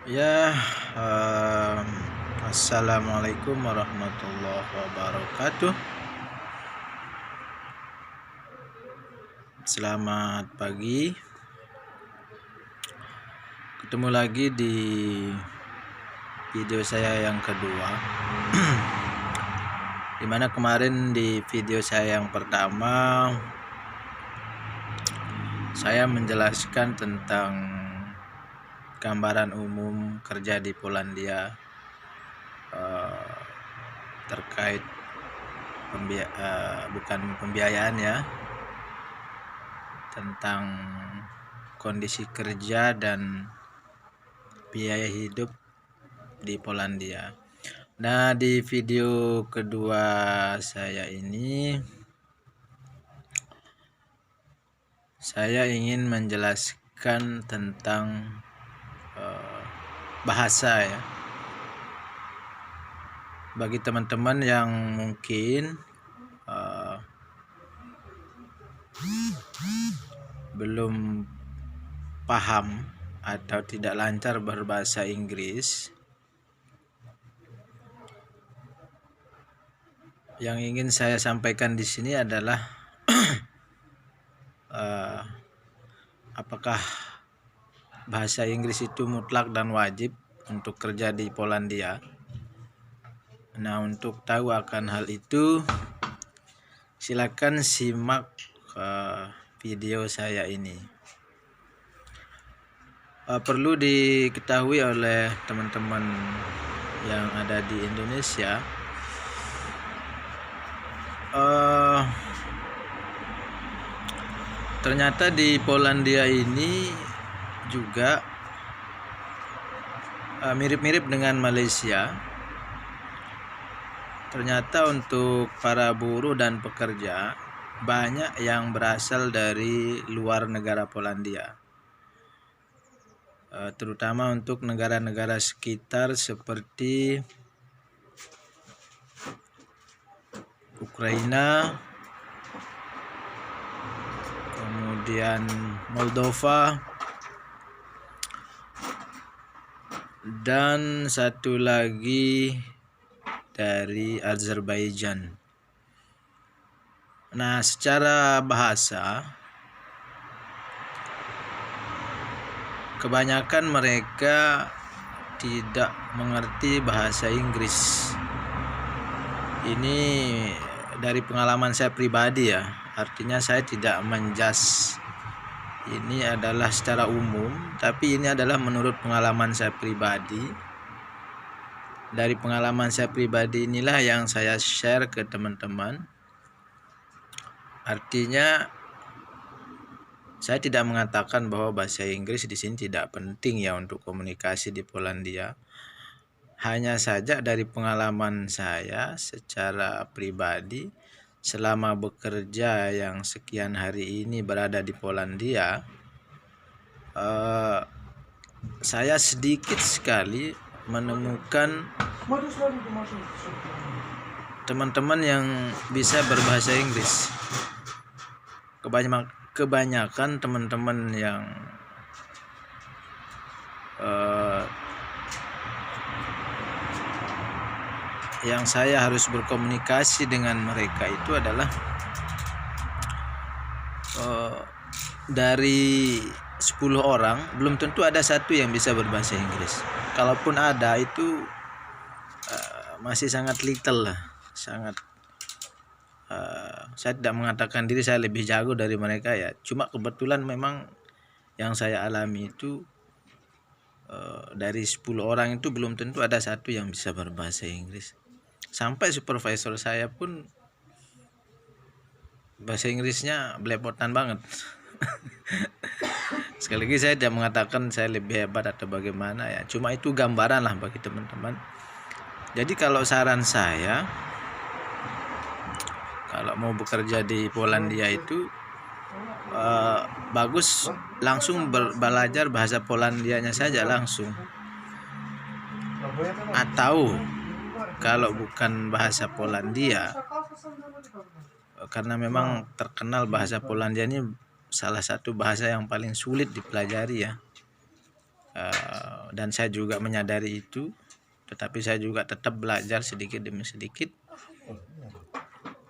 Ya, em, assalamualaikum warahmatullahi wabarakatuh. Selamat pagi. Ketemu lagi di video saya yang kedua. Dimana kemarin di video saya yang pertama saya menjelaskan tentang gambaran umum kerja di Polandia terkait bukan pembiayaan ya, tentang kondisi kerja dan biaya hidup di Polandia. Nah, di video kedua saya ini saya ingin menjelaskan tentang bahasa ya. Bagi teman-teman yang mungkin belum paham atau tidak lancar berbahasa Inggris, yang ingin saya sampaikan di sini adalah apakah bahasa Inggris itu mutlak dan wajib untuk kerja di Polandia. Nah, untuk tahu akan hal itu, silakan simak video saya ini. Perlu diketahui oleh teman-teman yang ada di Indonesia, ternyata di Polandia ini juga mirip-mirip dengan Malaysia. Ternyata untuk para buruh dan pekerja banyak yang berasal dari luar negara Polandia, terutama untuk negara-negara sekitar seperti Ukraina, kemudian Moldova, dan satu lagi dari Azerbaijan. Nah, secara bahasa kebanyakan mereka tidak mengerti bahasa Inggris. Ini dari pengalaman saya pribadi ya, artinya saya tidak menjudge ini adalah secara umum, tapi ini adalah menurut pengalaman saya pribadi. Dari pengalaman saya pribadi inilah yang saya share ke teman-teman. Artinya saya tidak mengatakan bahwa bahasa Inggris di sini tidak penting ya untuk komunikasi di Polandia. Hanya saja dari pengalaman saya secara pribadi selama bekerja yang sekian hari ini berada di Polandia, saya sedikit sekali menemukan teman-teman yang bisa berbahasa Inggris. Kebanyakan teman-teman yang saya harus berkomunikasi dengan mereka itu adalah dari 10 orang belum tentu ada satu yang bisa berbahasa Inggris. Kalaupun ada itu masih sangat little lah, sangat saya tidak mengatakan diri saya lebih jago dari mereka ya, cuma kebetulan memang yang saya alami itu dari 10 orang itu belum tentu ada satu yang bisa berbahasa Inggris. Sampai supervisor saya pun bahasa Inggrisnya belepotan banget. Sekali lagi saya tidak mengatakan saya lebih hebat atau bagaimana ya, cuma itu gambaran lah bagi teman-teman. Jadi kalau saran saya, kalau mau bekerja di Polandia itu bagus langsung belajar bahasa Polandianya saja langsung. Atau kalau bukan bahasa Polandia, karena memang terkenal bahasa Polandia ini salah satu bahasa yang paling sulit dipelajari ya. dan saya juga menyadari itu, tetapi saya juga tetap belajar sedikit demi sedikit,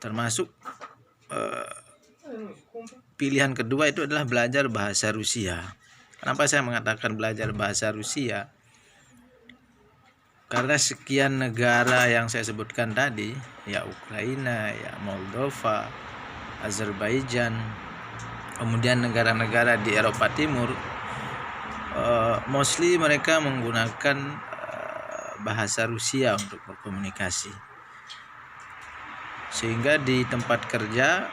termasuk pilihan kedua itu adalah belajar bahasa Rusia. Kenapa saya mengatakan belajar bahasa Rusia? Karena sekian negara yang saya sebutkan tadi, ya Ukraina, ya Moldova, Azerbaijan, kemudian negara-negara di Eropa Timur, mostly mereka menggunakan bahasa Rusia untuk berkomunikasi. Sehingga di tempat kerja,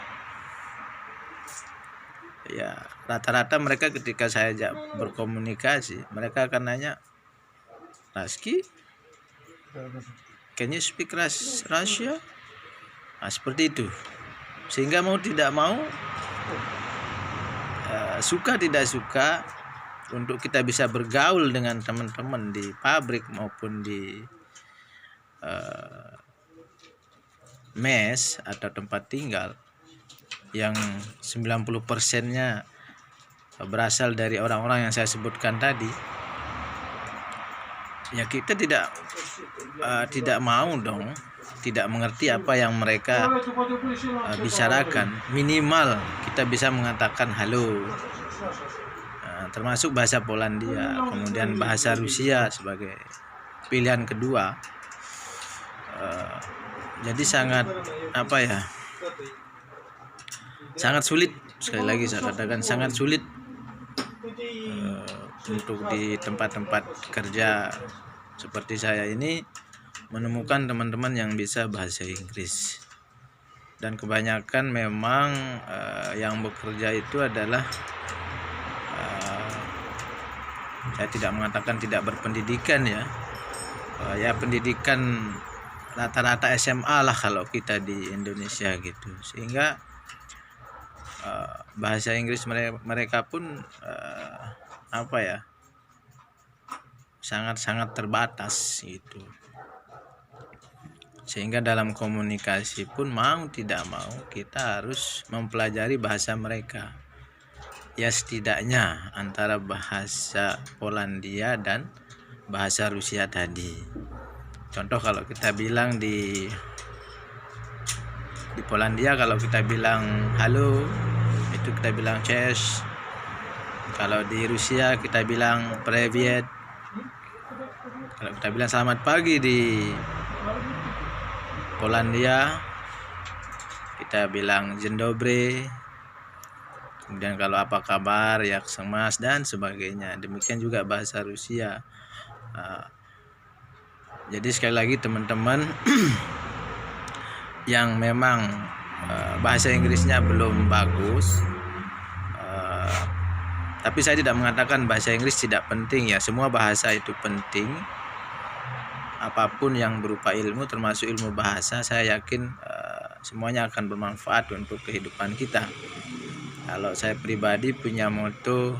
ya rata-rata mereka ketika saya ajak berkomunikasi, mereka akan nanya, "Raski, can you speak Russia?" Nah, seperti itu. Sehingga mau tidak mau, suka tidak suka, untuk kita bisa bergaul dengan teman-teman di pabrik maupun di mes atau tempat tinggal yang 90%-nya berasal dari orang-orang yang saya sebutkan tadi, ya kita tidak mau dong, tidak mengerti apa yang mereka bicarakan. Minimal kita bisa mengatakan halo, termasuk bahasa Polandia, kemudian bahasa Rusia sebagai pilihan kedua. Jadi sangat sangat sulit, sekali lagi saya katakan sangat sulit untuk di tempat-tempat kerja seperti saya ini menemukan teman-teman yang bisa bahasa Inggris. Dan kebanyakan memang yang bekerja itu adalah saya tidak mengatakan tidak berpendidikan ya, ya pendidikan rata-rata SMA lah kalau kita di Indonesia gitu, sehingga bahasa Inggris mereka pun sangat-sangat terbatas gitu. Sehingga dalam komunikasi pun mau tidak mau kita harus mempelajari bahasa mereka, ya setidaknya antara bahasa Polandia dan bahasa Rusia tadi. Contoh, kalau kita bilang di Polandia, kalau kita bilang halo itu kita bilang cześć. Kalau di Rusia kita bilang привет. Kalau kita bilang selamat pagi di Polandia kita bilang dzień dobry. Kemudian kalau apa kabar, jak mas, dan sebagainya. Demikian juga bahasa Rusia. Jadi sekali lagi teman-teman yang memang bahasa Inggrisnya belum bagus, tapi saya tidak mengatakan bahasa Inggris tidak penting ya. Semua bahasa itu penting. Apapun yang berupa ilmu, termasuk ilmu bahasa, saya yakin semuanya akan bermanfaat untuk kehidupan kita. Kalau saya pribadi punya moto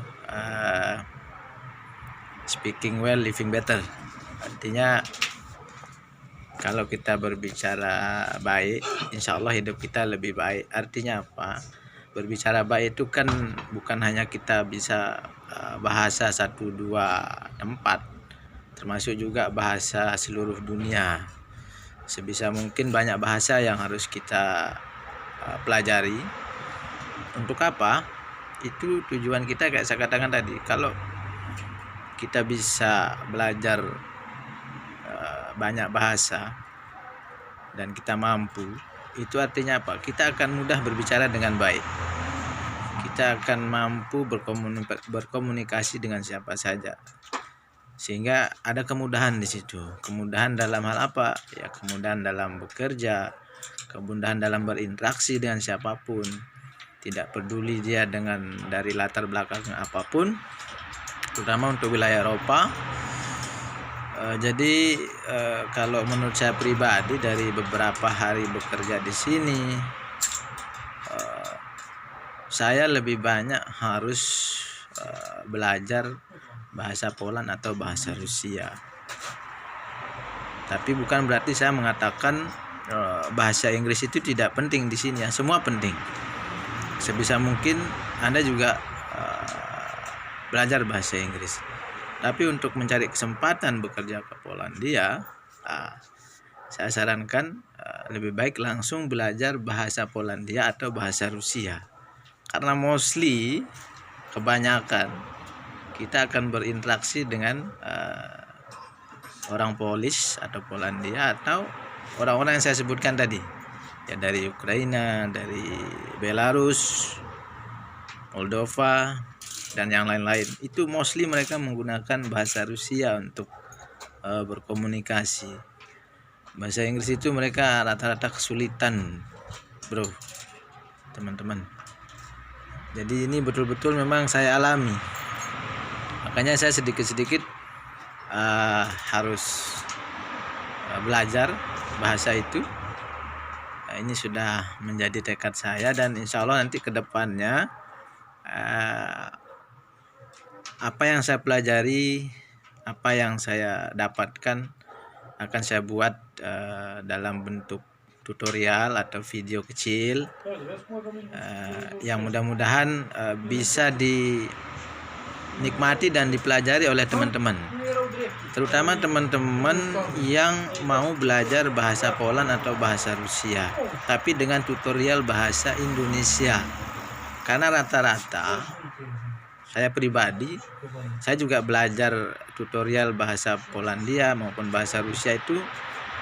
speaking well, living better. Artinya kalau kita berbicara baik, insya Allah hidup kita lebih baik. Artinya apa? Berbicara baik itu kan bukan hanya kita bisa bahasa 1, 2 tempat, termasuk juga bahasa seluruh dunia. Sebisa mungkin banyak bahasa yang harus kita pelajari. Untuk apa? Itu tujuan kita, kayak saya katakan tadi, kalau kita bisa belajar banyak bahasa dan kita mampu, itu artinya apa? Kita akan mudah berbicara dengan baik. Kita akan mampu berkomunikasi dengan siapa saja. Sehingga ada kemudahan di situ. Kemudahan dalam hal apa? Ya kemudahan dalam bekerja, kemudahan dalam berinteraksi dengan siapapun. Tidak peduli dia dari latar belakang apapun, terutama untuk wilayah Eropa. Jadi kalau menurut saya pribadi, dari beberapa hari bekerja di sini, saya lebih banyak harus belajar bahasa Poland atau bahasa Rusia. Tapi bukan berarti saya mengatakan bahasa Inggris itu tidak penting di sini ya. Semua penting. Sebisa mungkin Anda juga belajar bahasa Inggris. Tapi untuk mencari kesempatan bekerja ke Polandia, saya sarankan lebih baik langsung belajar bahasa Polandia atau bahasa Rusia. Karena mostly kebanyakan kita akan berinteraksi dengan orang Polish atau Polandia atau orang-orang yang saya sebutkan tadi, ya, dari Ukraina, dari Belarus, Moldova, dan yang lain-lain. Itu mostly mereka menggunakan bahasa Rusia untuk berkomunikasi. Bahasa Inggris itu mereka rata-rata kesulitan, bro, teman-teman. Jadi ini betul-betul memang saya alami. Makanya saya sedikit-sedikit harus belajar bahasa itu. Ini sudah menjadi tekad saya, dan insya Allah nanti ke depannya apa yang saya pelajari, apa yang saya dapatkan akan saya buat dalam bentuk tutorial atau video kecil yang mudah-mudahan bisa dinikmati dan dipelajari oleh teman-teman, terutama teman-teman yang mau belajar bahasa Poland atau bahasa Rusia, tapi dengan tutorial bahasa Indonesia. Karena rata-rata saya pribadi, saya juga belajar tutorial bahasa Polandia maupun bahasa Rusia itu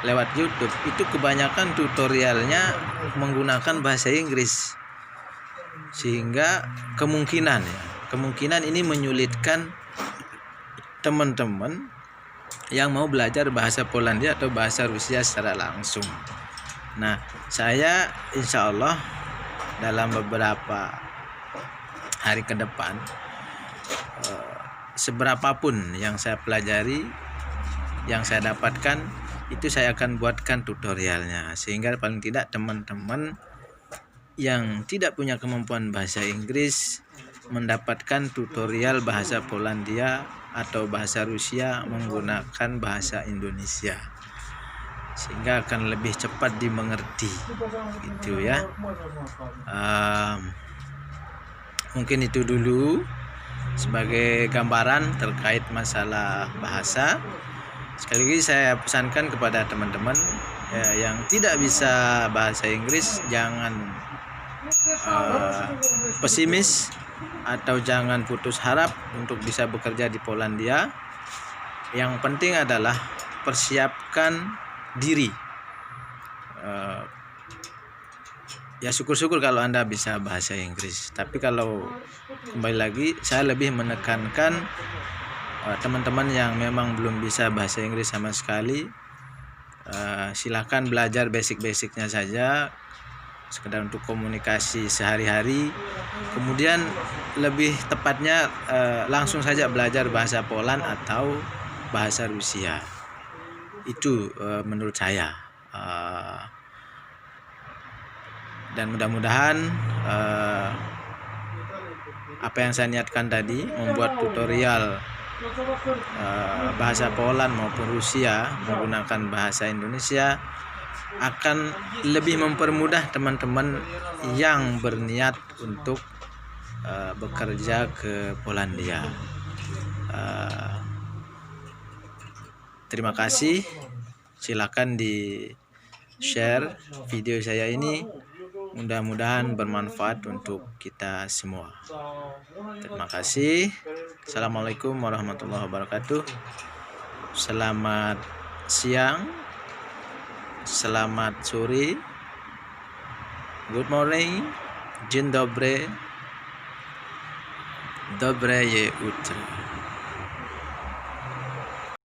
lewat YouTube. Itu kebanyakan tutorialnya menggunakan bahasa Inggris, sehingga kemungkinan ini menyulitkan teman-teman yang mau belajar bahasa Polandia atau bahasa Rusia secara langsung. Nah, saya insya Allah dalam beberapa hari ke depan, seberapapun yang saya pelajari, yang saya dapatkan, itu saya akan buatkan tutorialnya, sehingga paling tidak teman-teman yang tidak punya kemampuan bahasa Inggris mendapatkan tutorial bahasa Polandia atau bahasa Rusia menggunakan bahasa Indonesia, sehingga akan lebih cepat dimengerti, gitu ya. Mungkin itu dulu sebagai gambaran terkait masalah bahasa. Sekali lagi saya pesankan kepada teman-teman yang tidak bisa bahasa Inggris, jangan pesimis atau jangan putus harap untuk bisa bekerja di Polandia. Yang penting adalah persiapkan diri. Ya syukur-syukur kalau Anda bisa bahasa Inggris, tapi kalau kembali lagi saya lebih menekankan teman-teman yang memang belum bisa bahasa Inggris sama sekali, silahkan belajar basic-basicnya saja, sekedar untuk komunikasi sehari-hari. Kemudian lebih tepatnya langsung saja belajar bahasa Poland atau bahasa Rusia. Itu menurut saya. Dan mudah-mudahan apa yang saya niatkan tadi, membuat tutorial bahasa Poland maupun Rusia menggunakan bahasa Indonesia, akan lebih mempermudah teman-teman yang berniat untuk bekerja ke Polandia. Terima kasih. Silakan di share video saya ini, mudah-mudahan bermanfaat untuk kita semua. Terima kasih. Assalamualaikum warahmatullahi wabarakatuh. Selamat siang, selamat sore, good morning, dzień dobry, dobre je utro.